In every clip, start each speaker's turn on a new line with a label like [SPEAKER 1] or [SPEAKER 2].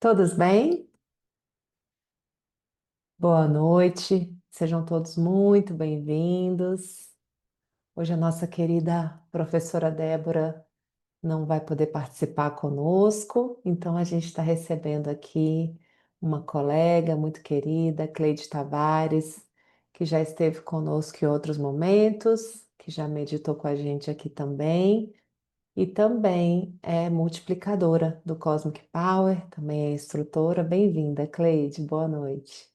[SPEAKER 1] Todos bem? Boa noite. Sejam todos muito bem-vindos. Hoje a nossa querida professora Débora não vai poder participar conosco, então a gente está recebendo aqui uma colega muito querida, Cleide Tavares, que já esteve conosco em outros momentos, que já meditou com a gente aqui também. E também é multiplicadora do Cosmic Power, também é instrutora. Bem-vinda, Cleide. Boa noite.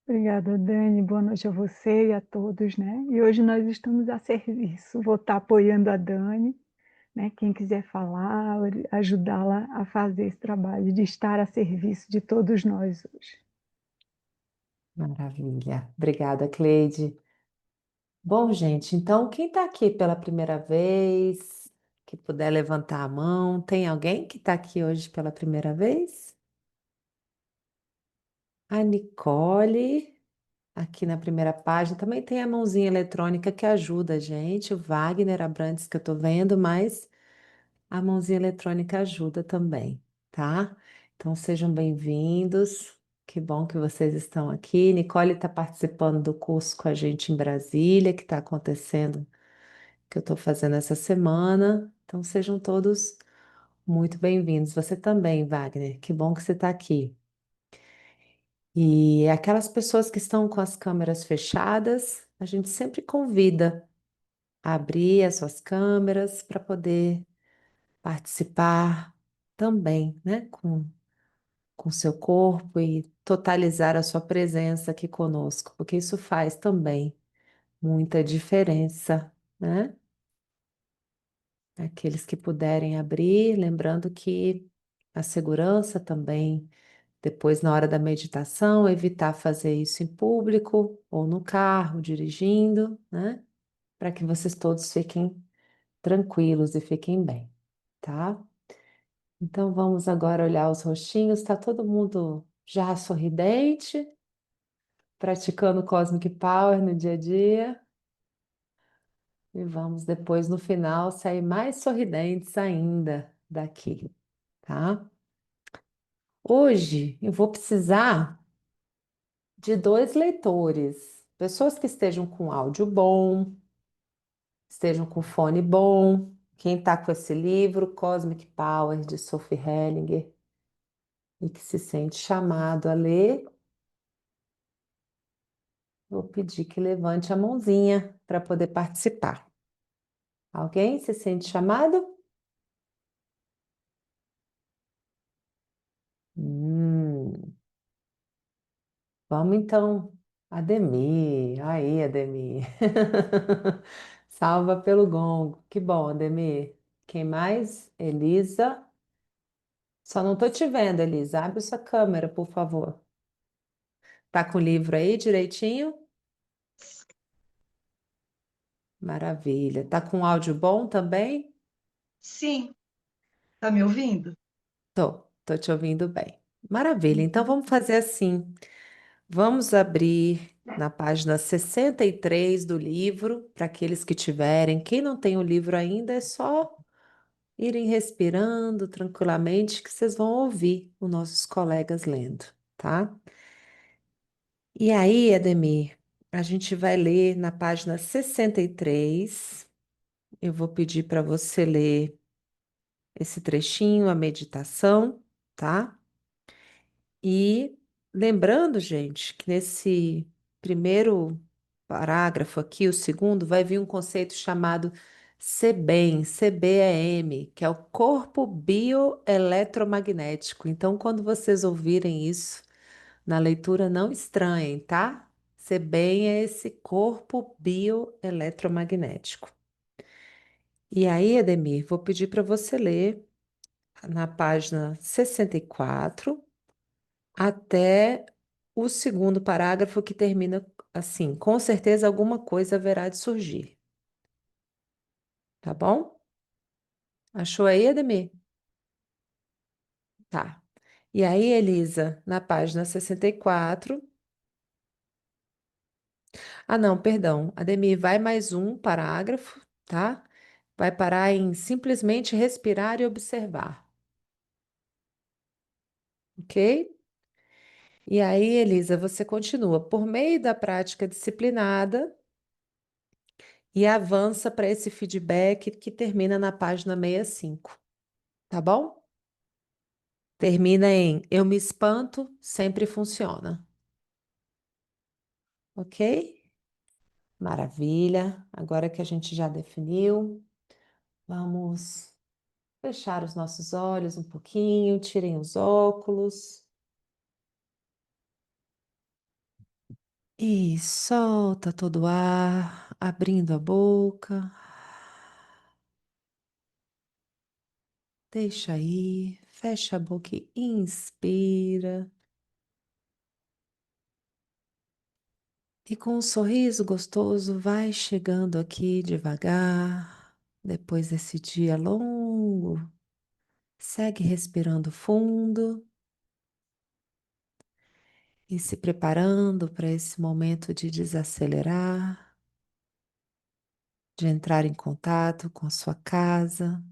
[SPEAKER 2] Obrigada, Dani. Boa noite a você e a todos, né? E hoje nós estamos a serviço. Vou estar apoiando a Dani, né? Quem quiser falar, ajudá-la a fazer esse trabalho de estar a serviço de todos nós hoje.
[SPEAKER 1] Maravilha. Obrigada, Cleide. Bom, gente, então quem está aqui pela primeira vez, que puder levantar a mão, tem alguém que está aqui hoje pela primeira vez? A Nicole, aqui na primeira página, também tem a mãozinha eletrônica que ajuda a gente, o Wagner Abrantes que eu estou vendo, mas a mãozinha eletrônica ajuda também, tá? Então sejam bem-vindos. Que bom que vocês estão aqui. Nicole está participando do curso com a gente em Brasília, que está acontecendo, que eu estou fazendo essa semana. Então sejam todos muito bem-vindos. Você também, Wagner. Que bom que você está aqui. E aquelas pessoas que estão com as câmeras fechadas, a gente sempre convida a abrir as suas câmeras para poder participar também, né, com seu corpo e totalizar a sua presença aqui conosco, porque isso faz também muita diferença, né? Aqueles que puderem abrir, lembrando que a segurança também, depois na hora da meditação, evitar fazer isso em público ou no carro, dirigindo, né? Para que vocês todos fiquem tranquilos e fiquem bem, tá? Então vamos agora olhar os rostinhos. Está todo mundo já sorridente, praticando Cosmic Power no dia a dia. E vamos depois, no final, sair mais sorridentes ainda daqui, tá? Hoje eu vou precisar de dois leitores, pessoas que estejam com áudio bom, estejam com fone bom. Quem está com esse livro, Cosmic Power, de Sophie Hellinger, e que se sente chamado a ler. Vou pedir que levante a mãozinha para poder participar. Alguém se sente chamado? Hum, vamos então. Ademir, aí, Ademir. Salva pelo gongo. Que bom, Ademir. Quem mais? Elisa. Só não tô te vendo, Elisa. Abre sua câmera, por favor. Tá com o livro aí direitinho? Maravilha. Tá com áudio bom também?
[SPEAKER 3] Sim, tá me ouvindo?
[SPEAKER 1] Tô te ouvindo bem. Maravilha. Então
[SPEAKER 3] Uhum.
[SPEAKER 1] vamos fazer assim. Vamos abrir na página 63 do livro, para aqueles que tiverem. Quem não tem o livro ainda, é só irem respirando tranquilamente, que vocês vão ouvir os nossos colegas lendo, tá? E aí, Ademir, a gente vai ler na página 63. Eu vou pedir para você ler esse trechinho, a meditação, tá? E lembrando, gente, que nesse primeiro parágrafo aqui, o segundo, vai vir um conceito chamado CBEM, CBEM, que é o corpo bioeletromagnético. Então, quando vocês ouvirem isso na leitura, não estranhem, tá? CBEM é esse corpo bioeletromagnético. E aí, Ademir, vou pedir para você ler na página 64 até o segundo parágrafo que termina assim: com certeza alguma coisa haverá de surgir. Tá bom? Achou aí, Ademir? Tá. E aí, Elisa, na página 64. Ah, não, perdão. Ademir, vai mais um parágrafo, tá? Vai parar em simplesmente respirar e observar. ok? E aí, Elisa, você continua por meio da prática disciplinada e avança para esse feedback que termina na página 65, tá bom? Termina em eu me espanto, sempre funciona, ok? Maravilha. Agora que a gente já definiu, vamos fechar os nossos olhos um pouquinho, tirem os óculos e solta todo o ar, abrindo a boca. Deixa aí, fecha a boca e inspira. E com um sorriso gostoso, vai chegando aqui devagar. Depois desse dia longo, segue respirando fundo e se preparando para esse momento de desacelerar, de entrar em contato com a sua casa,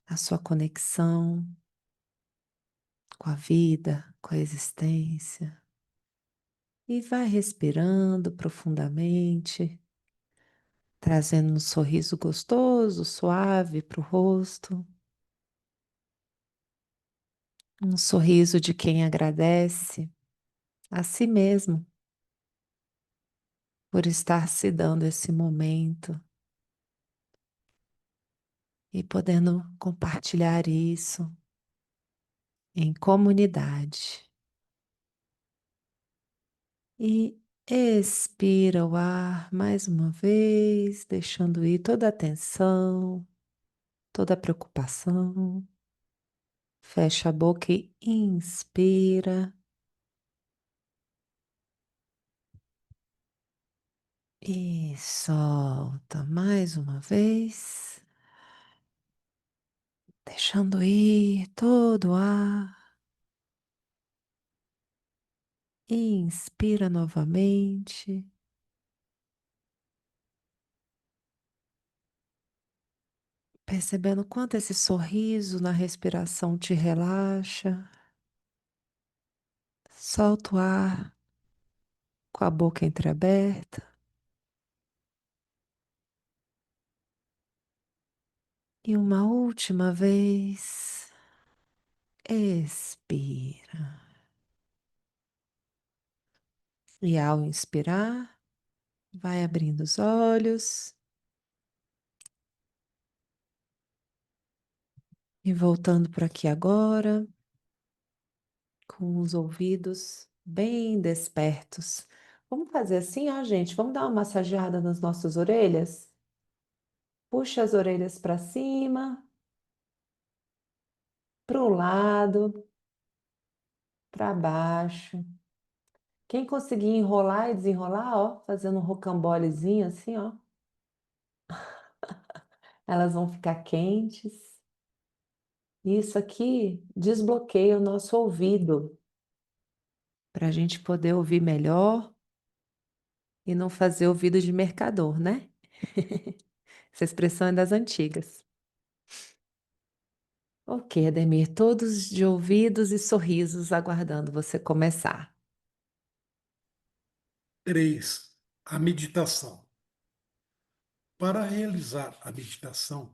[SPEAKER 1] a sua conexão com a vida, com a existência. E vai respirando profundamente, trazendo um sorriso gostoso, suave para o rosto. Um sorriso de quem agradece a si mesmo por estar se dando esse momento e podendo compartilhar isso em comunidade. E expira o ar mais uma vez, deixando ir toda a tensão, toda a preocupação. Fecha a boca e inspira. E solta mais uma vez, deixando ir todo o ar. Inspira novamente, percebendo quanto esse sorriso na respiração te relaxa. Solta o ar com a boca entreaberta. E uma última vez, expira. E ao inspirar, vai abrindo os olhos e voltando para aqui agora, com os ouvidos bem despertos. Vamos fazer assim, ó, gente? Vamos dar uma massageada nas nossas orelhas? Puxa as orelhas para cima, para o lado, para baixo. Quem conseguir enrolar e desenrolar, ó, fazendo um rocambolezinho assim, ó, elas vão ficar quentes. Isso aqui desbloqueia o nosso ouvido para a gente poder ouvir melhor e não fazer ouvido de mercador, né? Essa expressão é das antigas. Ok, Ademir, todos de ouvidos e sorrisos aguardando você começar.
[SPEAKER 4] 3. A meditação. Para realizar a meditação,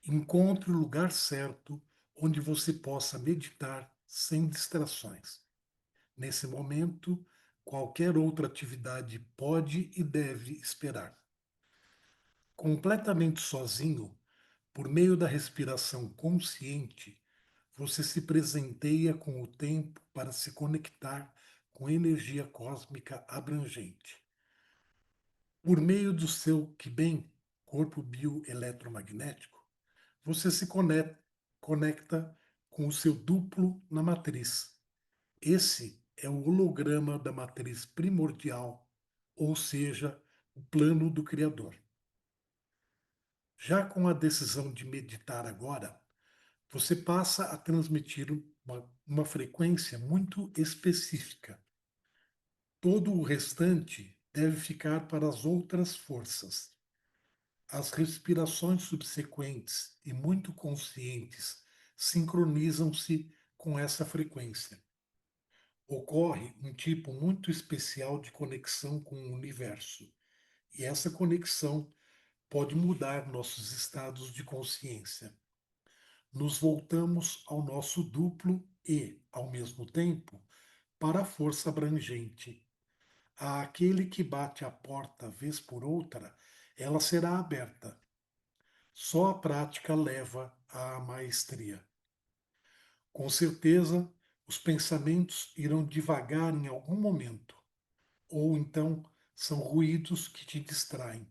[SPEAKER 4] encontre o lugar certo onde você possa meditar sem distrações. Nesse momento, qualquer outra atividade pode e deve esperar. Completamente sozinho, por meio da respiração consciente, você se presenteia com o tempo para se conectar com a energia cósmica abrangente. Por meio do seu Qigben, corpo bioeletromagnético, você se conecta com o seu duplo na matriz. Esse é o holograma da matriz primordial, ou seja, o plano do Criador. Já com a decisão de meditar agora, você passa a transmitir uma frequência muito específica. Todo o restante deve ficar para as outras forças. As respirações subsequentes e muito conscientes sincronizam-se com essa frequência. Ocorre um tipo muito especial de conexão com o universo, e essa conexão pode mudar nossos estados de consciência. Nos voltamos ao nosso duplo e, ao mesmo tempo, para a força abrangente. Àquele que bate a porta vez por outra, ela será aberta. Só a prática leva à maestria. Com certeza, os pensamentos irão devagar em algum momento, ou então são ruídos que te distraem,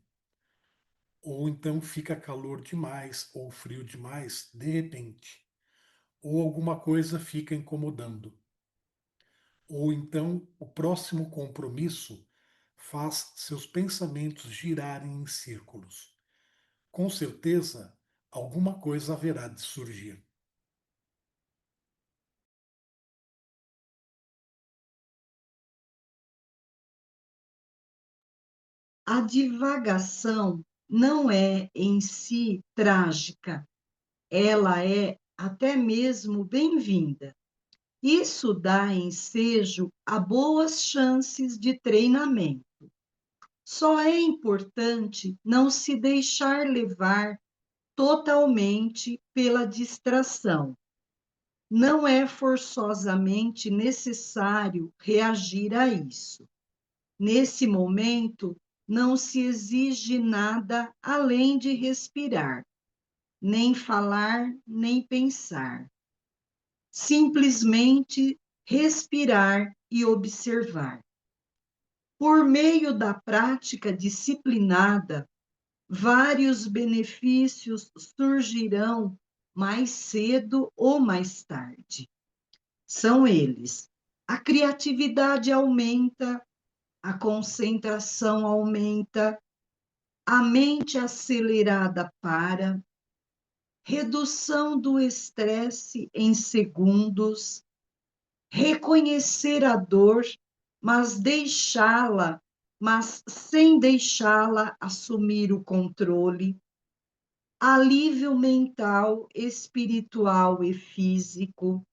[SPEAKER 4] ou então fica calor demais ou frio demais de repente, ou alguma coisa fica incomodando, ou então o próximo compromisso faz seus pensamentos girarem em círculos. Com certeza, alguma coisa haverá de surgir.
[SPEAKER 3] A divagação não é em si trágica, ela é até mesmo bem-vinda. Isso dá ensejo a boas chances de treinamento. Só é importante não se deixar levar totalmente pela distração. Não é forçosamente necessário reagir a isso. Nesse momento, não se exige nada além de respirar, nem falar, nem pensar. Simplesmente respirar e observar. Por meio da prática disciplinada, vários benefícios surgirão mais cedo ou mais tarde. São eles: a criatividade aumenta, a concentração aumenta, a mente acelerada para, redução do estresse em segundos, reconhecer a dor, mas sem deixá-la assumir o controle, alívio mental, espiritual e físico.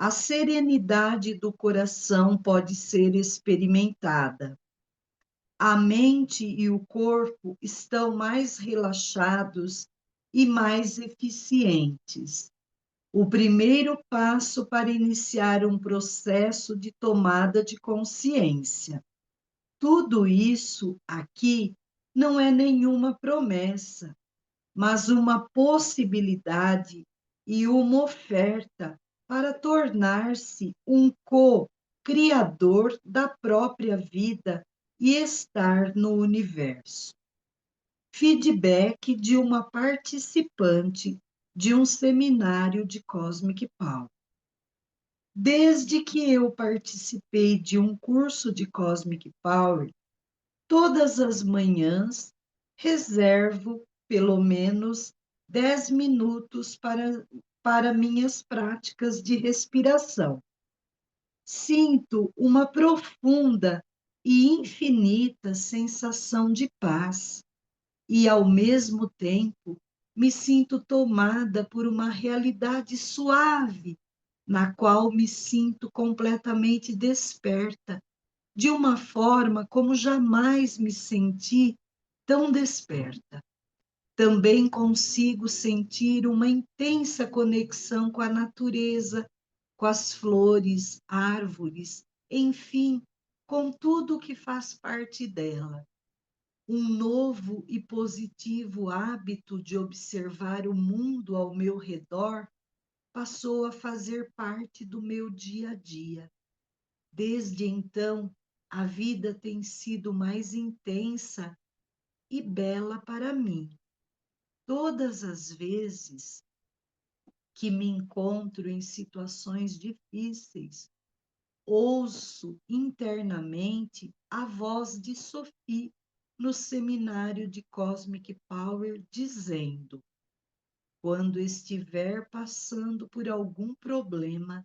[SPEAKER 3] A serenidade do coração pode ser experimentada. A mente e o corpo estão mais relaxados e mais eficientes. O primeiro passo para iniciar um processo de tomada de consciência. Tudo isso aqui não é nenhuma promessa, mas uma possibilidade e uma oferta para tornar-se um co-criador da própria vida e estar no universo. Feedback de uma participante de um seminário de Cosmic Power. Desde que eu participei de um curso de Cosmic Power, todas as manhãs reservo pelo menos 10 minutos para minhas práticas de respiração. Sinto uma profunda e infinita sensação de paz e, ao mesmo tempo, me sinto tomada por uma realidade suave, na qual me sinto completamente desperta, de uma forma como jamais me senti tão desperta. Também consigo sentir uma intensa conexão com a natureza, com as flores, árvores, enfim, com tudo que faz parte dela. Um novo e positivo hábito de observar o mundo ao meu redor passou a fazer parte do meu dia a dia. Desde então, a vida tem sido mais intensa e bela para mim. Todas as vezes que me encontro em situações difíceis, ouço internamente a voz de Sophie no seminário de Cosmic Power dizendo: quando estiver passando por algum problema,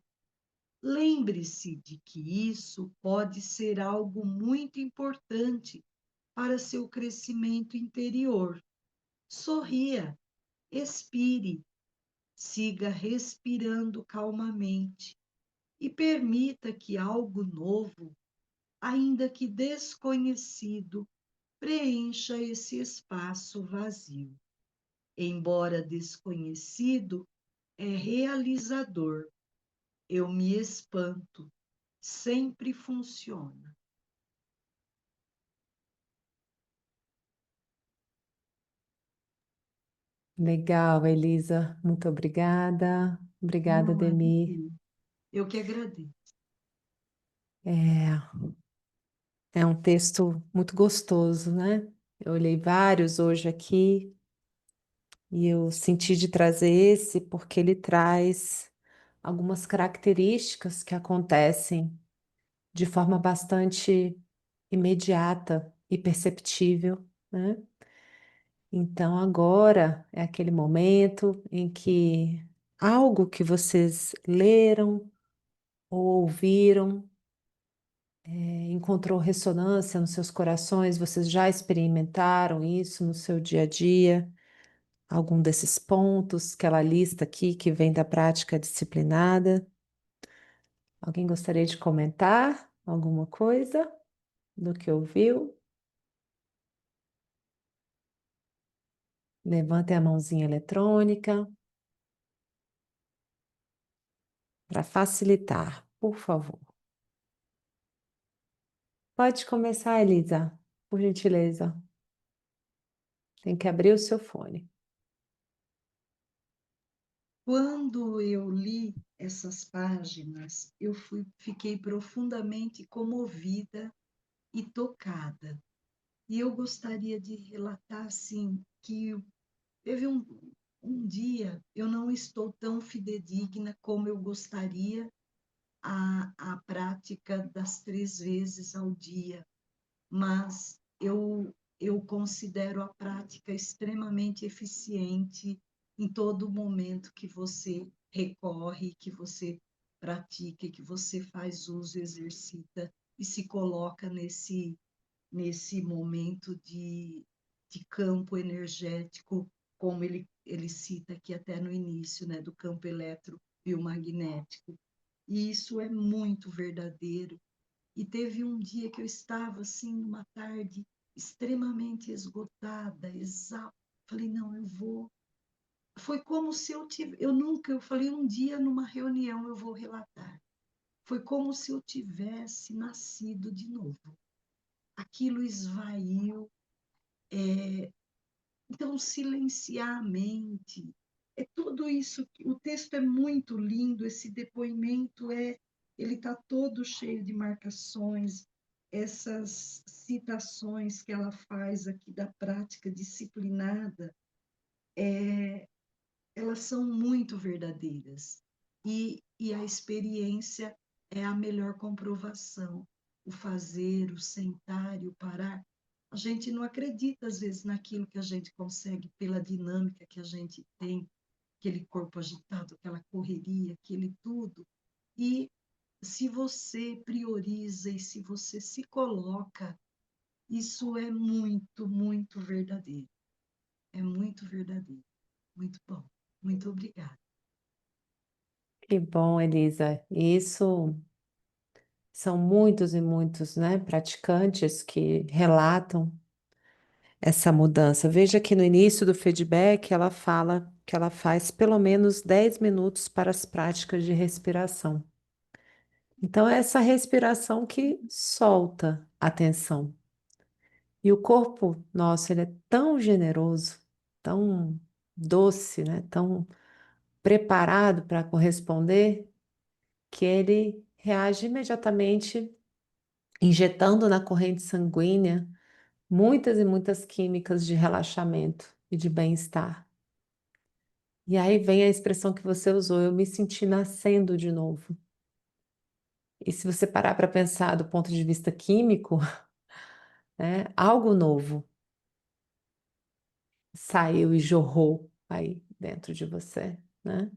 [SPEAKER 3] lembre-se de que isso pode ser algo muito importante para seu crescimento interior. Sorria, expire, Siga respirando calmamente e permita que algo novo, ainda que desconhecido, preencha esse espaço vazio. Embora desconhecido, é realizador. Eu me espanto. Sempre funciona.
[SPEAKER 1] Legal, Elisa. Muito obrigada. Obrigada,
[SPEAKER 3] Não,
[SPEAKER 1] Demir.
[SPEAKER 3] eu que agradeço.
[SPEAKER 1] É, é um texto muito gostoso, né? Eu olhei vários hoje aqui e eu senti de trazer esse porque ele traz algumas características que acontecem de forma bastante imediata e perceptível, né? Então agora é aquele momento em que algo que vocês leram ou ouviram encontrou ressonância nos seus corações, vocês já experimentaram isso no seu dia a dia? Algum desses pontos que ela lista aqui, que vem da prática disciplinada? Alguém gostaria de comentar alguma coisa do que ouviu? Levante a mãozinha eletrônica para facilitar, por favor. Pode começar, Elisa, por gentileza. Tem que abrir o seu fone.
[SPEAKER 3] Quando eu li essas páginas, fiquei profundamente comovida e tocada. E eu gostaria de relatar, assim, que teve um dia, eu não estou tão fidedigna como eu gostaria à prática das 3 vezes ao dia, mas eu considero a prática extremamente eficiente em todo momento que você recorre, que você pratica, que você faz uso, exercita e se coloca nesse momento de campo energético, como ele cita aqui até no início, né, do campo eletrobiomagnético. E isso é muito verdadeiro. E teve um dia que eu estava assim, numa tarde extremamente esgotada, exausta. Falei, não, eu vou. Foi como se eu tivesse. Eu falei, um dia numa reunião eu vou relatar. Foi como se eu tivesse nascido de novo. Aquilo esvaiu. Então, silenciar a mente. É tudo isso. O texto é muito lindo, esse depoimento ele está todo cheio de marcações, essas citações que ela faz aqui da prática disciplinada, elas são muito verdadeiras. E a experiência é a melhor comprovação. O fazer, o sentar e o parar. A gente não acredita, às vezes, naquilo que a gente consegue pela dinâmica que a gente tem, aquele corpo agitado, aquela correria, aquele tudo. E se você prioriza e se você se coloca, isso é muito, muito verdadeiro. É muito verdadeiro. Muito bom. Muito obrigada.
[SPEAKER 1] Que bom, Elisa. Isso são muitos e muitos, né, praticantes que relatam essa mudança. Veja que no início do feedback ela fala que ela faz pelo menos 10 minutos para as práticas de respiração. Então, é essa respiração que solta a tensão. E o corpo nosso, ele é tão generoso, tão doce, né? Tão preparado para corresponder, que ele reage imediatamente, injetando na corrente sanguínea muitas e muitas químicas de relaxamento e de bem-estar. E aí vem a expressão que você usou, eu me senti nascendo de novo. E se você parar para pensar do ponto de vista químico, né, algo novo saiu e jorrou aí dentro de você, né?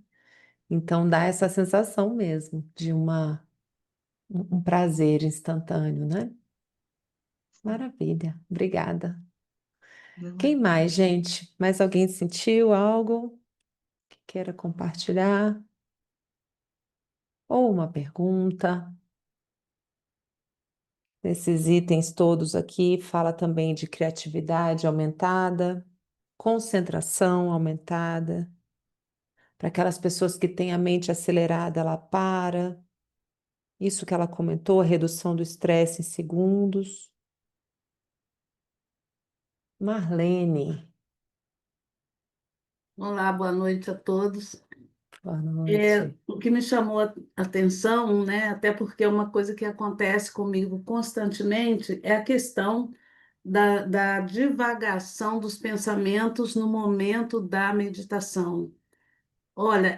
[SPEAKER 1] Então dá essa sensação mesmo de um prazer instantâneo, né? Maravilha, obrigada.
[SPEAKER 3] Não
[SPEAKER 1] Quem
[SPEAKER 3] é?
[SPEAKER 1] mais, gente? Mais alguém sentiu algo que queira compartilhar, ou uma pergunta. Esses itens todos aqui fala também de criatividade aumentada, concentração aumentada. Para aquelas pessoas que têm a mente acelerada, ela para. Isso que ela comentou, a redução do estresse em segundos. Marlene,
[SPEAKER 5] Olá, boa noite a todos.
[SPEAKER 1] boa noite.
[SPEAKER 5] O que me chamou a atenção, né, até porque é uma coisa que acontece comigo constantemente, é a questão da divagação dos pensamentos no momento da meditação. Olha,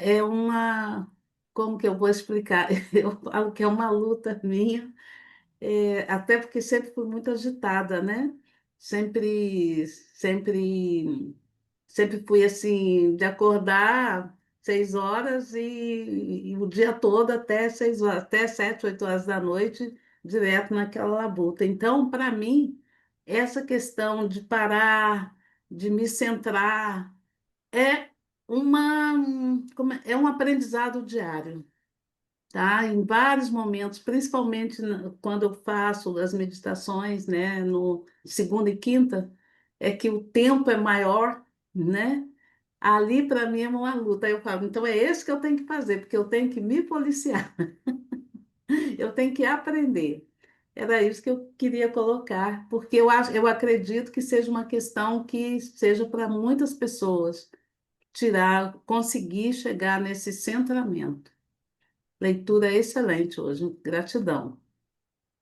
[SPEAKER 5] como que eu vou explicar? Eu falo que é uma luta minha, até porque sempre fui muito agitada, né? Sempre, sempre, sempre fui assim, de acordar 6 horas e o dia todo até 6 horas, até 7, 8 horas da noite, direto naquela labuta. Então, para mim, essa questão de parar, de me centrar, é é um aprendizado diário, tá? Em vários momentos, principalmente quando eu faço as meditações, né, no segunda e quinta, é que o tempo é maior, né? Ali para mim é uma luta. Aí eu falo, então é esse que eu tenho que fazer, porque eu tenho que me policiar, eu tenho que aprender. Era isso que eu queria colocar, porque eu acredito que seja uma questão que seja para muitas pessoas conseguir chegar nesse centramento. Leitura excelente hoje. Gratidão.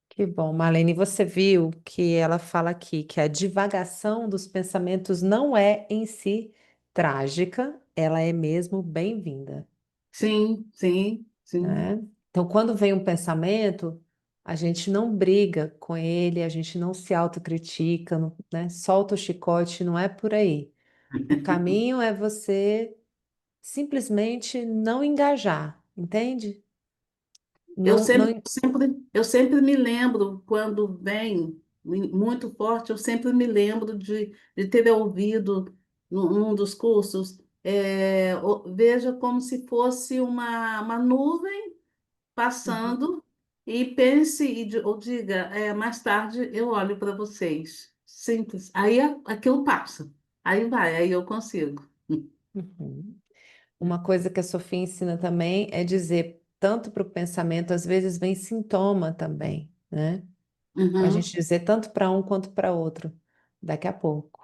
[SPEAKER 1] Que bom, Marlene, você viu que ela fala aqui que a divagação dos pensamentos não é em si trágica, ela é mesmo bem-vinda,
[SPEAKER 5] Sim, sim, sim.
[SPEAKER 1] né? Então, quando vem um pensamento, a gente não briga com ele, a gente não se autocritica, né? Solta o chicote, não é por aí. O caminho é você simplesmente não engajar, entende?
[SPEAKER 5] Eu
[SPEAKER 1] Não,
[SPEAKER 5] sempre,
[SPEAKER 1] não.
[SPEAKER 5] eu sempre me lembro, quando vem muito forte, eu sempre me lembro de ter ouvido num dos cursos, veja como se fosse uma nuvem
[SPEAKER 1] Uhum.
[SPEAKER 5] passando e pense ou diga, mais tarde eu olho para vocês. Simples. Aí aquilo passa. Aí vai, aí eu consigo.
[SPEAKER 1] Uhum. Uma coisa que a Sofia ensina também é dizer, tanto para o pensamento, às vezes vem sintoma também, né? Para a gente
[SPEAKER 5] Uhum.
[SPEAKER 1] dizer tanto para um quanto para outro, daqui a pouco.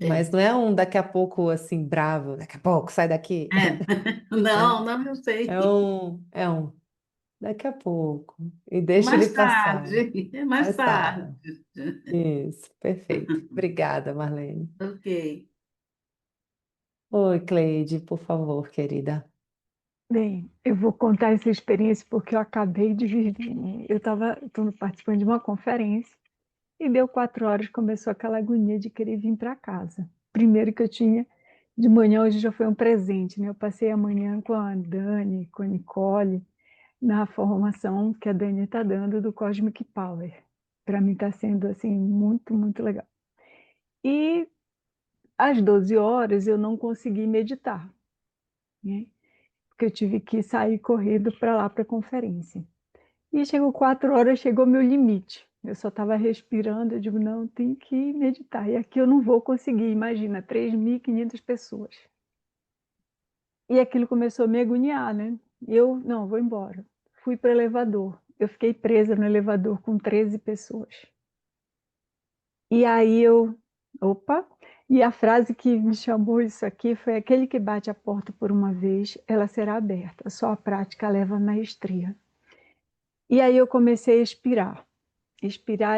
[SPEAKER 5] É.
[SPEAKER 1] Mas não é um daqui a pouco assim, bravo, daqui a pouco, sai daqui,
[SPEAKER 5] É.
[SPEAKER 1] né?
[SPEAKER 5] Não, não, eu sei.
[SPEAKER 1] É um daqui a pouco. E deixa ele
[SPEAKER 5] Mais
[SPEAKER 1] passar.
[SPEAKER 5] tarde, mais
[SPEAKER 1] Mais
[SPEAKER 5] tarde.
[SPEAKER 1] tarde. Isso, perfeito. Obrigada, Marlene.
[SPEAKER 5] Ok.
[SPEAKER 1] Oi, Cleide, por favor, querida.
[SPEAKER 2] Bem, eu vou contar essa experiência porque eu acabei de vir. Eu estava participando de uma conferência e deu 4 horas, começou aquela agonia de querer vir para casa. Primeiro que eu tinha, de manhã hoje já foi um presente, né? Eu passei a manhã com a Dani, com a Nicole, na formação que a Dani está dando do Cosmic Power. Para mim está sendo assim muito, muito legal. E às 12 horas eu não consegui meditar, né? Porque eu tive que sair correndo para lá para a conferência. E chegou 4 horas, chegou meu limite. Eu só estava respirando, eu digo, não, tem que meditar. E aqui eu não vou conseguir, imagina, 3.500 pessoas. E aquilo começou a me agoniar, né? E eu, não, vou embora. Fui para o elevador. Eu fiquei presa no elevador com 13 pessoas. E aí eu, opa, e a frase que me chamou isso aqui foi: aquele que bate a porta por uma vez, ela será aberta. Só a prática leva à maestria. E aí eu comecei a expirar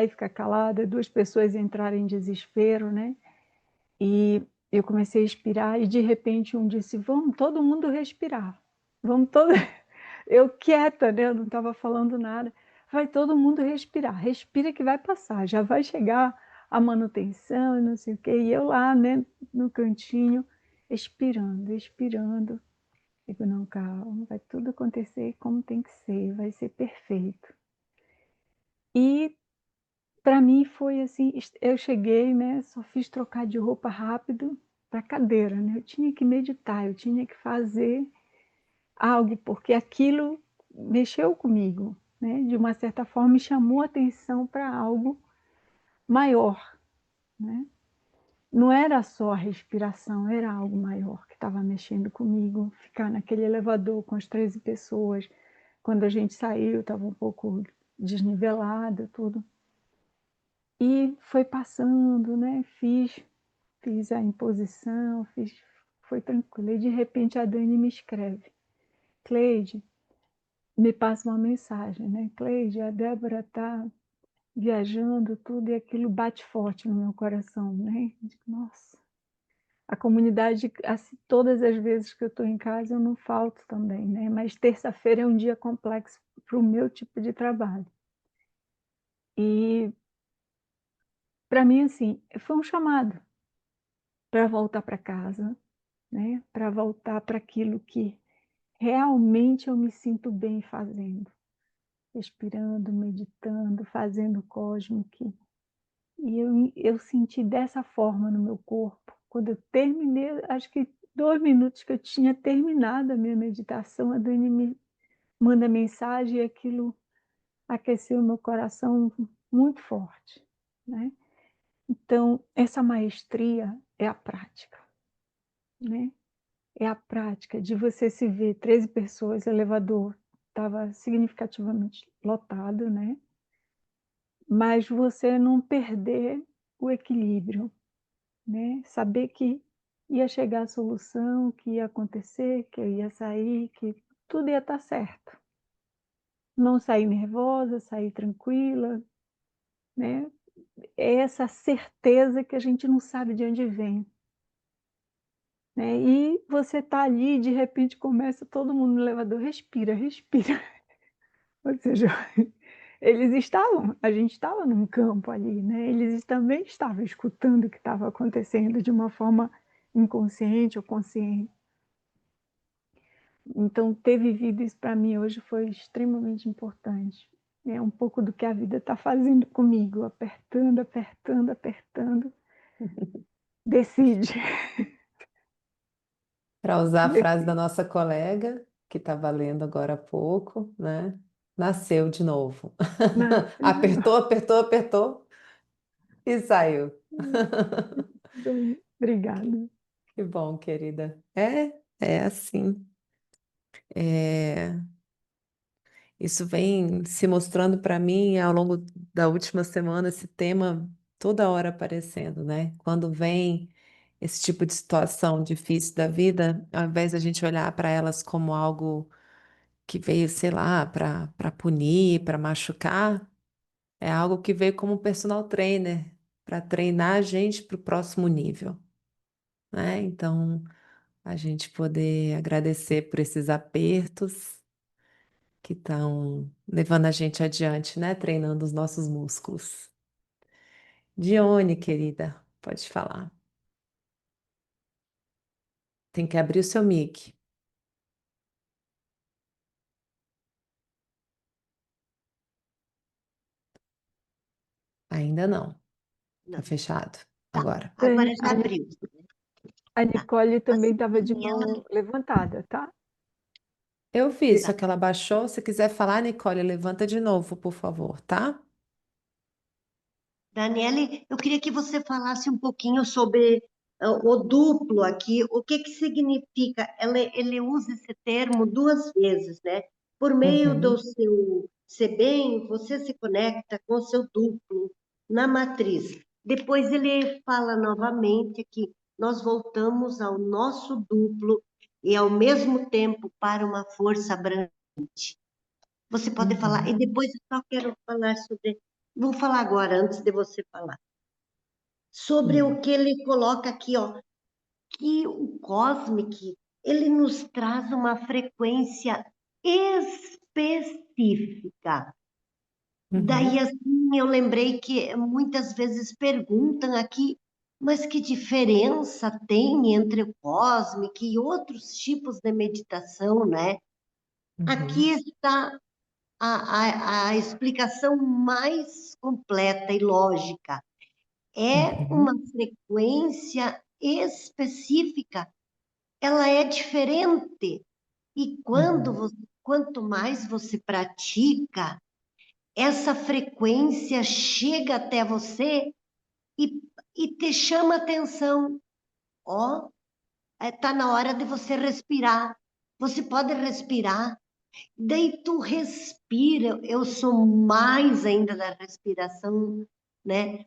[SPEAKER 2] e ficar calada. Duas pessoas entraram em desespero, né? E eu comecei a expirar e de repente um disse: vamos todo mundo respirar. Vamos todo. Eu quieta, né? Eu não estava falando nada. Vai todo mundo respirar. Respira que vai passar. Já vai chegar a manutenção, não sei o quê. E eu lá, né? No cantinho, expirando, expirando. Digo, não, calma, vai tudo acontecer como tem que ser, vai ser perfeito. E para mim foi assim, eu cheguei, né, só fiz trocar de roupa rápido, a cadeira, né? Eu tinha que meditar, eu tinha que fazer algo, porque aquilo mexeu comigo, né? De uma certa forma, me chamou a atenção para algo maior, né? Não era só a respiração, era algo maior que estava mexendo comigo. Ficar naquele elevador com as 13 pessoas, quando a gente saiu, estava um pouco desnivelado, tudo. E foi passando, né? Fiz a imposição, foi tranquilo. E de repente a Dani me escreve: Cleide, me passa uma mensagem, né? Cleide, a Débora está viajando, tudo, e aquilo bate forte no meu coração, né? Eu digo, nossa, a comunidade, assim, todas as vezes que eu estou em casa, eu não falto também, né? Mas terça-feira é um dia complexo para o meu tipo de trabalho. E, para mim, assim, foi um chamado para voltar para casa, né? Para voltar para aquilo que realmente eu me sinto bem fazendo. Respirando, meditando, fazendo o cósmico. E eu senti dessa forma no meu corpo. Quando eu terminei, acho que 2 minutos que eu tinha terminado a minha meditação, a Dani me manda mensagem e aquilo aqueceu o meu coração muito forte, né. Então, essa maestria é a prática, né. É a prática de você se ver 13 pessoas, o elevador estava significativamente lotado, né, mas você não perder o equilíbrio. Né, saber que ia chegar a solução, que ia acontecer, que eu ia sair, que tudo ia estar certo. Não sair nervosa, sair tranquila, né. É essa certeza que a gente não sabe de onde vem, né. E você tá ali e de repente começa todo mundo no elevador: "Respira, respira". Ou seja, a gente estava num campo ali, né, eles também estavam escutando o que estava acontecendo de uma forma inconsciente ou consciente. Então, ter vivido isso para mim hoje foi extremamente importante. É um pouco do que a vida está fazendo comigo, apertando, apertando, apertando. Decide.
[SPEAKER 1] Para usar a frase da
[SPEAKER 2] Decide.
[SPEAKER 1] nossa colega, que estava lendo agora há pouco, né? Nasceu de novo.
[SPEAKER 2] Nasceu de
[SPEAKER 1] Apertou,
[SPEAKER 2] novo.
[SPEAKER 1] apertou, apertou e saiu.
[SPEAKER 2] Bem,
[SPEAKER 1] Que,
[SPEAKER 2] obrigada.
[SPEAKER 1] que bom, querida. É assim. É, isso vem se mostrando para mim ao longo da última semana, esse tema toda hora aparecendo, né? Quando vem esse tipo de situação difícil da vida, ao invés da gente olhar para elas como algo que veio, sei lá, para punir, para machucar, é algo que veio como personal trainer, para treinar a gente para o próximo nível, né? Então, a gente poder agradecer por esses apertos que estão levando a gente adiante, né? Treinando os nossos músculos. Dione, querida, pode falar. Tem que abrir o seu mic. Ainda não. Tá
[SPEAKER 6] Não,
[SPEAKER 1] fechado.
[SPEAKER 6] tá.
[SPEAKER 1] Agora.
[SPEAKER 6] Agora
[SPEAKER 2] Dani,
[SPEAKER 6] já abriu.
[SPEAKER 2] a
[SPEAKER 6] Tá.
[SPEAKER 2] Nicole
[SPEAKER 6] A
[SPEAKER 2] também estava de
[SPEAKER 6] Daniela,
[SPEAKER 2] mão levantada, tá?
[SPEAKER 1] Eu vi, só
[SPEAKER 6] tá.
[SPEAKER 1] que ela baixou. Se quiser falar, Nicole, levanta de novo, por favor, tá?
[SPEAKER 6] Daniele, eu queria que você falasse um pouquinho sobre o duplo aqui, o que que significa? Ele usa esse termo 2 vezes, né? Por meio do
[SPEAKER 1] Uhum,
[SPEAKER 6] seu bem, você se conecta com o seu duplo na matriz. Depois ele fala novamente que nós voltamos ao nosso duplo e ao mesmo tempo para uma força abrangente. Você pode falar, e
[SPEAKER 1] uhum,
[SPEAKER 6] depois eu só quero falar sobre. Vou falar agora, antes de você falar. Sobre o
[SPEAKER 1] uhum,
[SPEAKER 6] que ele coloca aqui, ó, que o Cosmic, ele nos traz uma frequência específica. Daí,
[SPEAKER 1] uhum,
[SPEAKER 6] assim, eu lembrei que muitas vezes perguntam aqui, mas que diferença tem entre o Cosmic e outros tipos de meditação, né? Aqui
[SPEAKER 1] uhum,
[SPEAKER 6] está a explicação mais completa e lógica. É uma
[SPEAKER 1] uhum,
[SPEAKER 6] frequência específica, ela é diferente. E quanto mais você pratica, essa frequência chega até você e, e te chama atenção. Ó, tá na hora de você respirar. Você pode respirar. Daí tu respira. Eu sou mais ainda da respiração, né?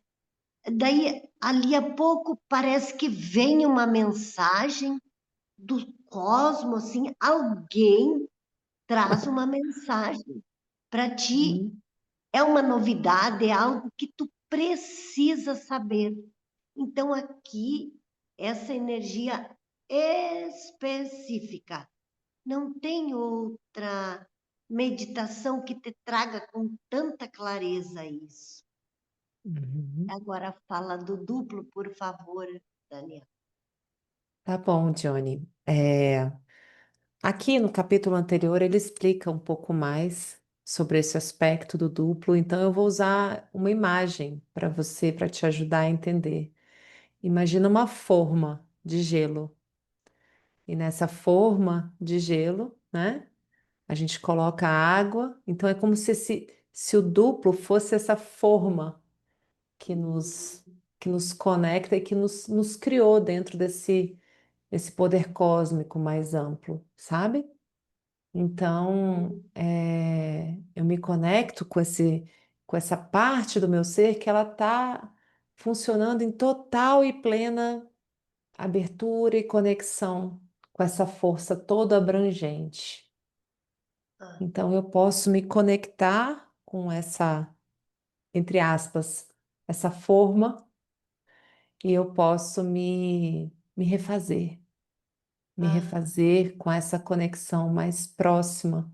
[SPEAKER 6] Daí, ali a pouco, parece que vem uma mensagem do cosmos, assim, alguém traz uma mensagem para ti.
[SPEAKER 1] Uhum.
[SPEAKER 6] É uma novidade, é algo que tu precisa saber. Então, aqui, essa energia específica. Não tem outra meditação que te traga com tanta clareza isso.
[SPEAKER 1] Uhum.
[SPEAKER 6] Agora fala do duplo, por favor, Daniel.
[SPEAKER 1] Tá bom, Johnny. Aqui no capítulo anterior ele explica um pouco mais sobre esse aspecto do duplo, então eu vou usar uma imagem para você, para te ajudar a entender. Imagina uma forma de gelo, e nessa forma de gelo, né, a gente coloca água, então é como se o duplo fosse essa forma que nos conecta e que nos criou dentro desse poder cósmico mais amplo, sabe? Então, eu me conecto com essa parte do meu ser que ela está funcionando em total e plena abertura e conexão com essa força toda abrangente.
[SPEAKER 6] Ah,
[SPEAKER 1] Então, eu posso me conectar com essa, entre aspas, essa forma e eu posso me
[SPEAKER 6] ah,
[SPEAKER 1] refazer com essa conexão mais próxima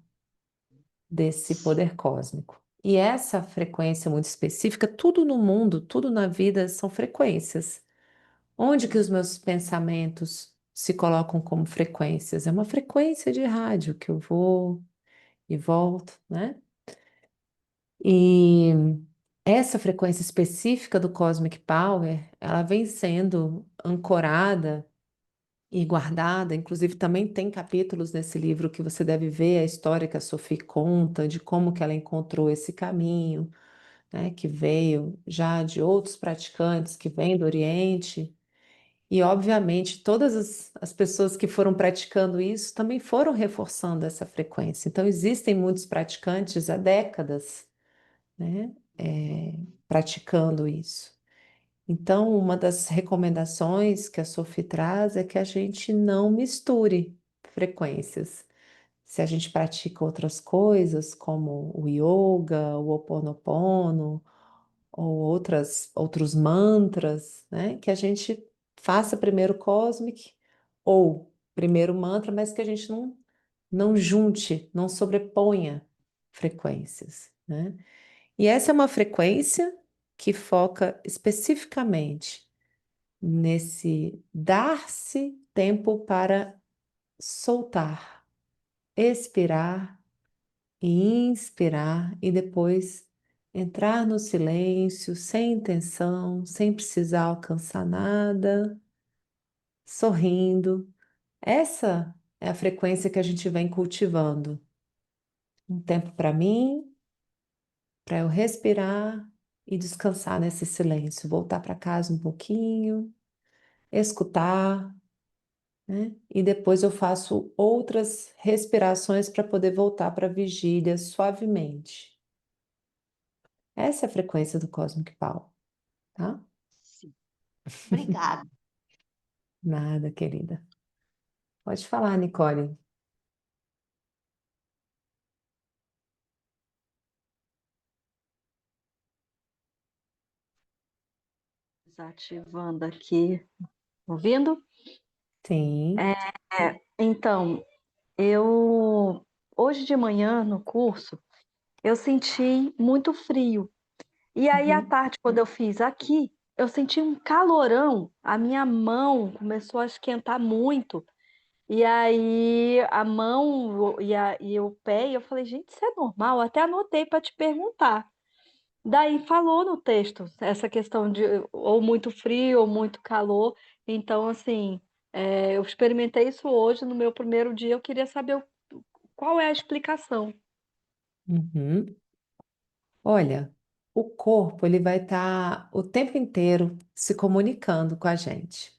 [SPEAKER 1] desse poder cósmico. E essa frequência muito específica, tudo no mundo, tudo na vida são frequências. Onde que os meus pensamentos se colocam como frequências? É uma frequência de rádio que eu vou e volto, né? E essa frequência específica do Cosmic Power, ela vem sendo ancorada e guardada. Inclusive, também tem capítulos nesse livro que você deve ver a história que a Sophie conta de como que ela encontrou esse caminho, né, que veio já de outros praticantes que vêm do Oriente. E, obviamente, todas as pessoas que foram praticando isso também foram reforçando essa frequência. Então, existem muitos praticantes há décadas, né, praticando isso. Então, uma das recomendações que a Sophie traz é que a gente não misture frequências. Se a gente pratica outras coisas, como o yoga, o Ho Oponopono, ou outros mantras, né? Que a gente faça primeiro o Cosmic, ou primeiro mantra, mas que a gente não junte, não sobreponha frequências, né? E essa é uma frequência que foca especificamente nesse dar-se tempo para soltar, expirar e inspirar e depois entrar no silêncio, sem intenção, sem precisar alcançar nada, sorrindo. Essa é a frequência que a gente vem cultivando. Um tempo para mim, para eu respirar e descansar nesse silêncio, voltar para casa um pouquinho, escutar, né? E depois eu faço outras respirações para poder voltar para a vigília suavemente. Essa é a frequência do Cosmic Power, tá?
[SPEAKER 6] sim. Obrigada.
[SPEAKER 1] Nada, querida. Pode falar, Nicole.
[SPEAKER 7] Desativando aqui, ouvindo?
[SPEAKER 1] Sim.
[SPEAKER 7] Então, eu hoje de manhã no curso eu senti muito frio. E aí à
[SPEAKER 1] Uhum.
[SPEAKER 7] tarde, quando eu fiz aqui, eu senti um calorão, a minha mão começou a esquentar muito. E aí a mão e o pé, e eu falei, gente, isso é normal? Eu até anotei para te perguntar. Daí falou no texto essa questão de ou muito frio ou muito calor. Então, assim, eu experimentei isso hoje no meu primeiro dia. Eu queria saber qual é a explicação.
[SPEAKER 1] Uhum. Olha, o corpo ele vai estar o tempo inteiro se comunicando com a gente.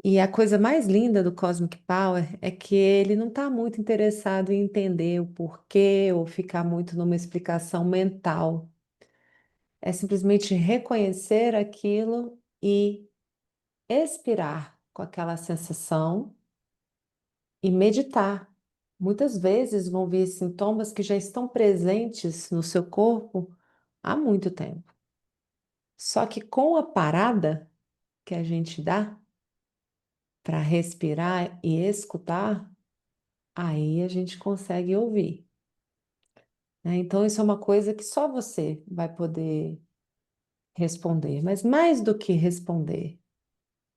[SPEAKER 1] E a coisa mais linda do Cosmic Power é que ele não está muito interessado em entender o porquê ou ficar muito numa explicação mental. É simplesmente reconhecer aquilo e expirar com aquela sensação e meditar. Muitas vezes vão vir sintomas que já estão presentes no seu corpo há muito tempo. Só que com a parada que a gente dá para respirar e escutar, aí a gente consegue ouvir, né? Então, isso é uma coisa que só você vai poder responder. Mas mais do que responder,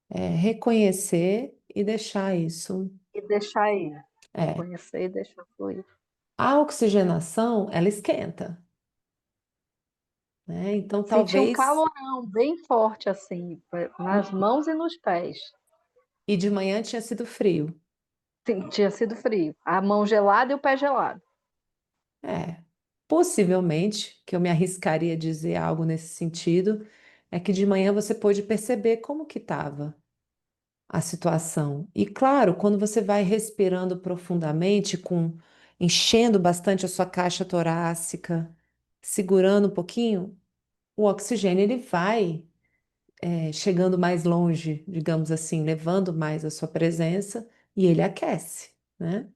[SPEAKER 1] é reconhecer e deixar isso.
[SPEAKER 7] E deixar ir.
[SPEAKER 1] É,
[SPEAKER 7] Reconhecer e deixar fluir.
[SPEAKER 1] a oxigenação, ela esquenta, né? Então,
[SPEAKER 7] Senti um
[SPEAKER 1] talvez.
[SPEAKER 7] calorão bem forte, assim, nas mãos e nos pés.
[SPEAKER 1] E de manhã tinha sido frio.
[SPEAKER 7] Sim, tinha sido frio. A mão gelada e o pé gelado.
[SPEAKER 1] É, possivelmente, que eu me arriscaria a dizer algo nesse sentido, é que de manhã você pôde perceber como que estava a situação. E claro, quando você vai respirando profundamente, enchendo bastante a sua caixa torácica, segurando um pouquinho, o oxigênio ele vai chegando mais longe, digamos assim, levando mais a sua presença e ele aquece, né?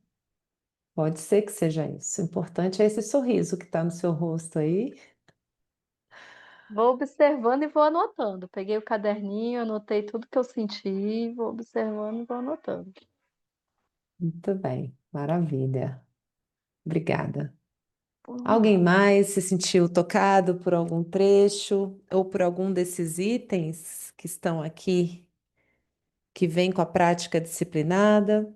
[SPEAKER 1] Pode ser que seja isso. O importante é esse sorriso que está no seu rosto aí.
[SPEAKER 7] Vou observando e vou anotando. Peguei o caderninho, anotei tudo que eu senti, vou observando e vou anotando.
[SPEAKER 1] Muito bem, maravilha. Obrigada.
[SPEAKER 7] Por
[SPEAKER 1] Alguém
[SPEAKER 7] nada.
[SPEAKER 1] mais se sentiu tocado por algum trecho ou por algum desses itens que estão aqui, que vem com a prática disciplinada?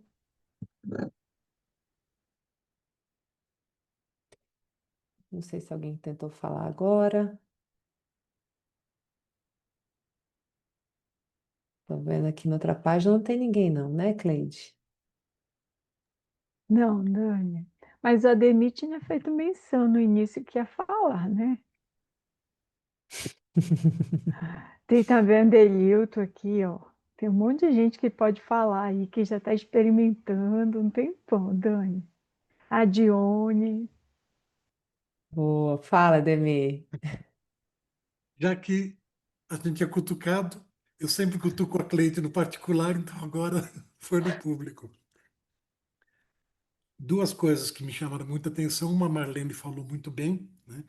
[SPEAKER 1] Não sei se alguém tentou falar agora. Estou vendo aqui na outra página, não tem ninguém não, né, Cleide?
[SPEAKER 2] Não, Dani. Mas o Ademir tinha feito menção no início que ia falar, né? Tem também o Delilton aqui, ó. Tem um monte de gente que pode falar aí, que já está experimentando, não tem pão, Dani. A Dione.
[SPEAKER 1] Boa, fala, Demir.
[SPEAKER 4] Já que a gente é cutucado, eu sempre cutuco a Cleide no particular, então agora foi no público. Duas coisas que me chamaram muita atenção. Uma, a Marlene falou muito bem, né?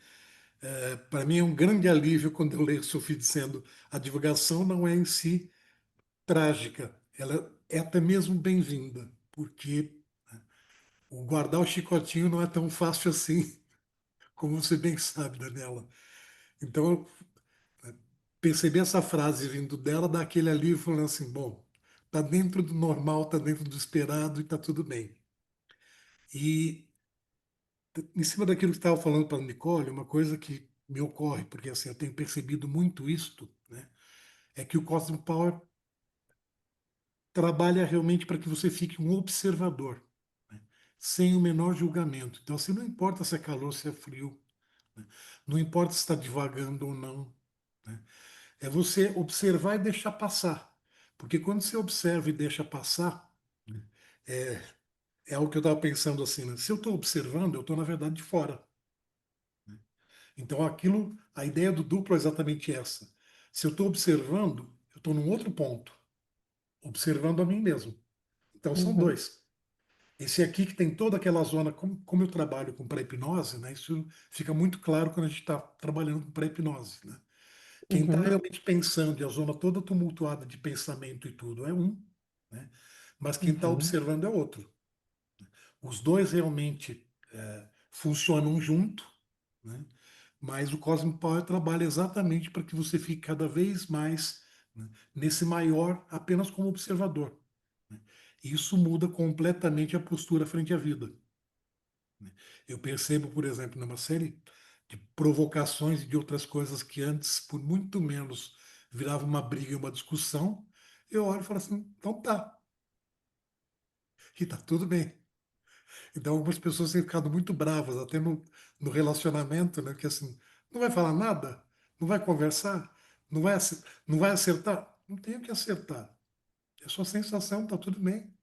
[SPEAKER 4] Para mim é um grande alívio quando eu leio Sophie dizendo a divulgação não é em si trágica, ela é até mesmo bem-vinda, porque o guardar o chicotinho não é tão fácil assim, como você bem sabe, Daniela. Então, perceber essa frase vindo dela dá aquele alívio falando assim, bom, tá dentro do normal, tá dentro do esperado e tá tudo bem. E em cima daquilo que estava falando para a Nicole, uma coisa que me ocorre, porque assim, eu tenho percebido muito isto, né, é que o Cosmic Power trabalha realmente para que você fique um observador, né, sem o menor julgamento. Então, assim, não importa se é calor, se é frio, né, não importa se está devagando ou não, né, é você observar e deixar passar. Porque quando você observa e deixa passar, né, é, é algo que eu estava pensando assim, né, se eu estou observando, eu estou, na verdade, de fora. Então, aquilo, a ideia do duplo é exatamente essa. Se eu estou observando, eu estou num outro ponto, observando a mim mesmo. Então, são
[SPEAKER 1] Uhum,
[SPEAKER 4] dois. Esse aqui que tem toda aquela zona, como eu trabalho com pré-hipnose, né, isso fica muito claro quando a gente está trabalhando com pré-hipnose. Né? Quem está
[SPEAKER 1] uhum,
[SPEAKER 4] realmente pensando e a zona toda tumultuada de pensamento e tudo é um, né? Mas quem está
[SPEAKER 1] uhum,
[SPEAKER 4] observando é outro. Os dois realmente funcionam junto, né? Mas o Cosmic Power trabalha exatamente para que você fique cada vez mais, né, nesse maior apenas como observador. Né? Isso muda completamente a postura frente à vida. Né? Eu percebo, por exemplo, numa série de provocações e de outras coisas que antes, por muito menos, virava uma briga e uma discussão, eu olho e falo assim, então tá, e tá tudo bem. Então, algumas pessoas têm ficado muito bravas, até no relacionamento, né? Que assim, não vai falar nada, não vai conversar, não vai acertar. Não tenho que acertar. É sua sensação, tá tudo bem.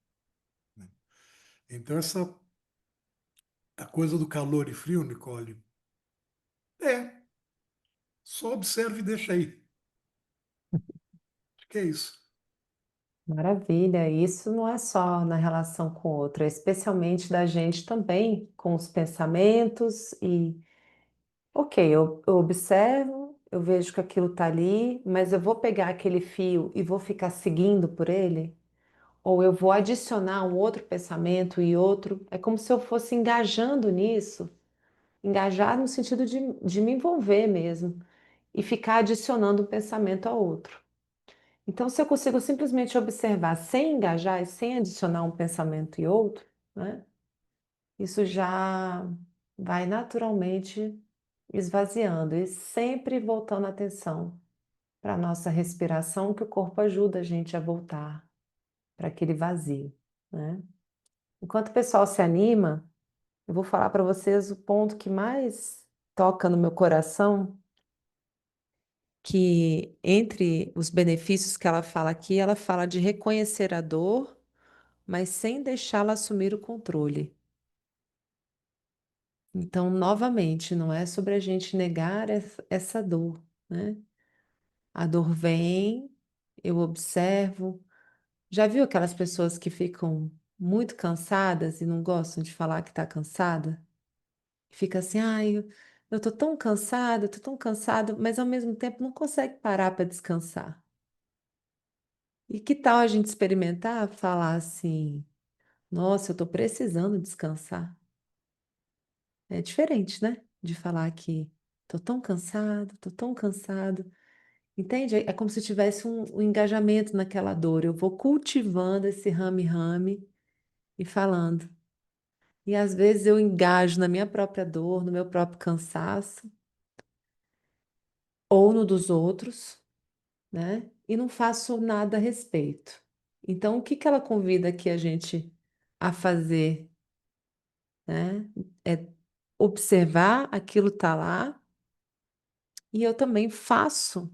[SPEAKER 4] Né? Então, essa a coisa do calor e frio, Nicole, é, só observe e deixa aí. Acho que é isso.
[SPEAKER 1] Maravilha, isso não é só na relação com o outro, é especialmente da gente também com os pensamentos e, ok, eu observo, eu vejo que aquilo está ali, mas eu vou pegar aquele fio e vou ficar seguindo por ele? Ou eu vou adicionar um outro pensamento e outro? É como se eu fosse engajando nisso, engajar no sentido de me envolver mesmo e ficar adicionando um pensamento ao outro. Então, se eu consigo simplesmente observar sem engajar e sem adicionar um pensamento e outro, né, isso já vai naturalmente esvaziando e sempre voltando a atenção para a nossa respiração, que o corpo ajuda a gente a voltar para aquele vazio, né? Enquanto o pessoal se anima, eu vou falar para vocês o ponto que mais toca no meu coração, que entre os benefícios que ela fala aqui, ela fala de reconhecer a dor, mas sem deixá-la assumir o controle. Então, novamente, não é sobre a gente negar essa dor, né? A dor vem, eu observo. Já viu aquelas pessoas que ficam muito cansadas e não gostam de falar que está cansada? Fica assim, ai, eu tô tão cansada, tô tão cansado, mas ao mesmo tempo não consegue parar para descansar. E que tal a gente experimentar falar assim, nossa, eu tô precisando descansar? É diferente, né? De falar que tô tão cansado, tô tão cansado. Entende? É como se tivesse um engajamento naquela dor. Eu vou cultivando esse rame-rame e falando. E às vezes eu engajo na minha própria dor, no meu próprio cansaço, ou no dos outros, né? E não faço nada a respeito. Então, o que que ela convida aqui a gente a fazer, né? É observar aquilo tá lá e eu também faço.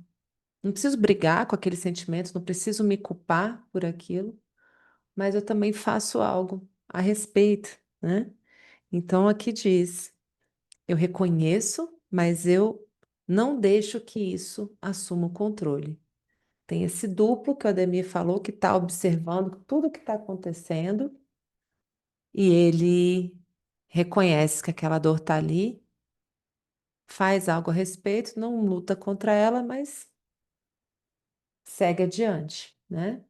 [SPEAKER 1] Não preciso brigar com aquele sentimento, não preciso me culpar por aquilo, mas eu também faço algo a respeito, né? Então, aqui diz: eu reconheço, mas eu não deixo que isso assuma o controle. Tem esse duplo que o Ademir falou, que está observando tudo que está acontecendo e ele reconhece que aquela dor está ali, faz algo a respeito, não luta contra ela, mas segue adiante, né?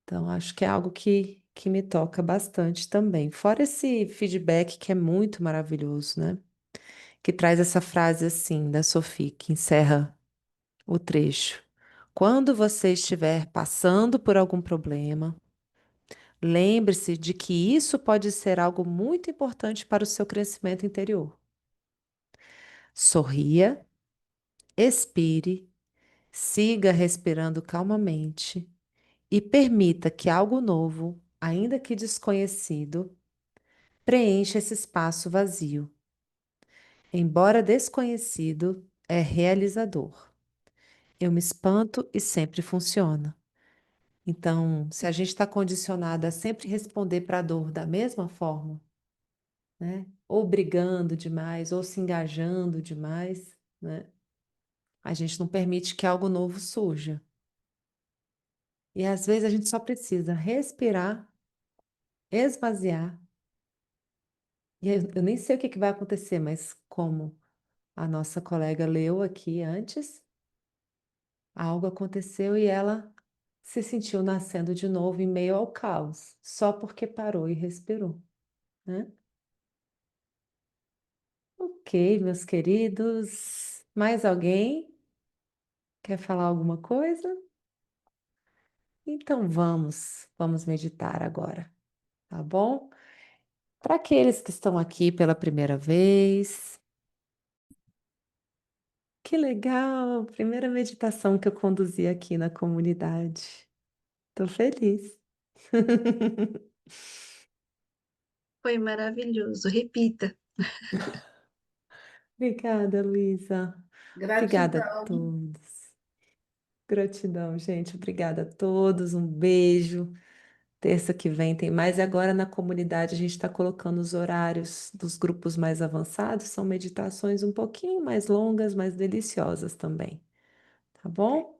[SPEAKER 1] Então, acho que é algo que me toca bastante também. Fora esse feedback que é muito maravilhoso, né? Que traz essa frase assim da Sophie, que encerra o trecho. Quando você estiver passando por algum problema, lembre-se de que isso pode ser algo muito importante para o seu crescimento interior. Sorria, expire, siga respirando calmamente e permita que algo novo, ainda que desconhecido, preencha esse espaço vazio. Embora desconhecido, é realizador. Eu me espanto e sempre funciona. Então, se a gente está condicionado a sempre responder para a dor da mesma forma, né? Ou brigando demais, ou se engajando demais, né? A gente não permite que algo novo surja. E às vezes a gente só precisa respirar, esvaziar. E eu nem sei o que que vai acontecer, mas como a nossa colega leu aqui antes, algo aconteceu e ela se sentiu nascendo de novo em meio ao caos, só porque parou e respirou, né? Ok, meus queridos. Mais alguém quer falar alguma coisa? Então vamos meditar agora, tá bom? Para aqueles que estão aqui pela primeira vez, que legal! Primeira meditação que eu conduzi aqui na comunidade. Tô feliz.
[SPEAKER 3] Foi maravilhoso. Repita.
[SPEAKER 1] Obrigada, Luísa. Obrigada a
[SPEAKER 5] Gratidão.
[SPEAKER 1] todos. Gratidão, gente. Obrigada a todos. Um beijo. Terça que vem tem mais. E agora na comunidade a gente está colocando os horários dos grupos mais avançados. São meditações um pouquinho mais longas, mais deliciosas também. Tá bom?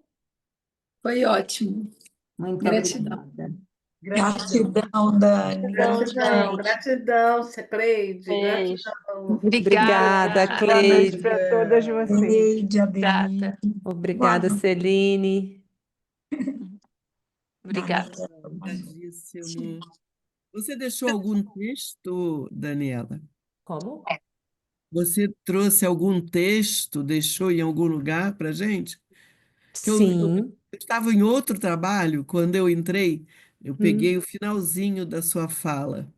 [SPEAKER 8] Foi ótimo.
[SPEAKER 1] Muito
[SPEAKER 8] Gratidão.
[SPEAKER 1] obrigada.
[SPEAKER 5] Gratidão.
[SPEAKER 3] Gratidão, Dani.
[SPEAKER 7] Então,
[SPEAKER 5] Gratidão,
[SPEAKER 7] gente,
[SPEAKER 5] gratidão, Cleide,
[SPEAKER 7] beijo.
[SPEAKER 5] gratidão.
[SPEAKER 1] Obrigada,
[SPEAKER 8] Obrigada.
[SPEAKER 2] Boa noite para
[SPEAKER 1] Cleide.
[SPEAKER 2] todas vocês.
[SPEAKER 3] Neide,
[SPEAKER 8] Obrigada.
[SPEAKER 3] Adeline.
[SPEAKER 1] Obrigada, Celine.
[SPEAKER 8] Obrigada.
[SPEAKER 9] Obrigadíssimo. Você deixou algum texto, Daniela?
[SPEAKER 1] Como?
[SPEAKER 9] Você trouxe algum texto, deixou em algum lugar para gente? Que
[SPEAKER 1] Sim.
[SPEAKER 9] eu estava em outro trabalho, quando eu entrei, eu peguei
[SPEAKER 1] Hum,
[SPEAKER 9] o finalzinho da sua fala,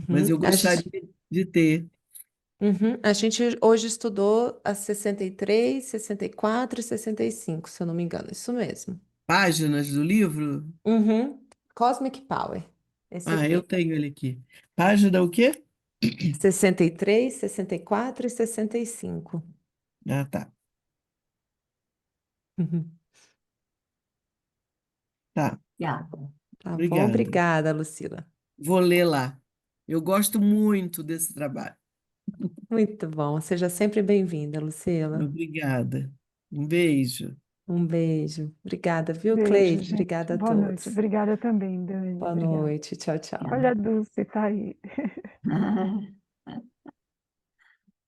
[SPEAKER 9] mas
[SPEAKER 1] uhum.
[SPEAKER 9] eu gostaria de ter
[SPEAKER 1] A gente hoje estudou as 63, 64 e 65, se eu não me engano. Isso mesmo.
[SPEAKER 9] páginas do livro.
[SPEAKER 1] Uhum. Cosmic Power. Esse
[SPEAKER 9] Ah, eu
[SPEAKER 1] aqui.
[SPEAKER 9] tenho ele aqui. Página o quê?
[SPEAKER 1] 63, 64 e 65.
[SPEAKER 9] Ah, tá.
[SPEAKER 1] Uhum.
[SPEAKER 9] Tá.
[SPEAKER 1] Tá bom?
[SPEAKER 9] Obrigado.
[SPEAKER 1] Obrigada, Lucila.
[SPEAKER 9] Vou ler lá. Eu gosto muito desse trabalho.
[SPEAKER 1] Muito bom. Seja sempre bem-vinda, Lucila.
[SPEAKER 9] Obrigada. Um beijo.
[SPEAKER 1] Um beijo. Obrigada, viu,
[SPEAKER 2] Beijo,
[SPEAKER 1] Cleide?
[SPEAKER 2] gente.
[SPEAKER 1] Obrigada a
[SPEAKER 2] Boa noite.
[SPEAKER 1] todos.
[SPEAKER 2] Obrigada também, Dani.
[SPEAKER 1] Boa
[SPEAKER 2] Obrigada.
[SPEAKER 1] noite. Tchau, tchau.
[SPEAKER 2] Olha a Dulce, tá aí.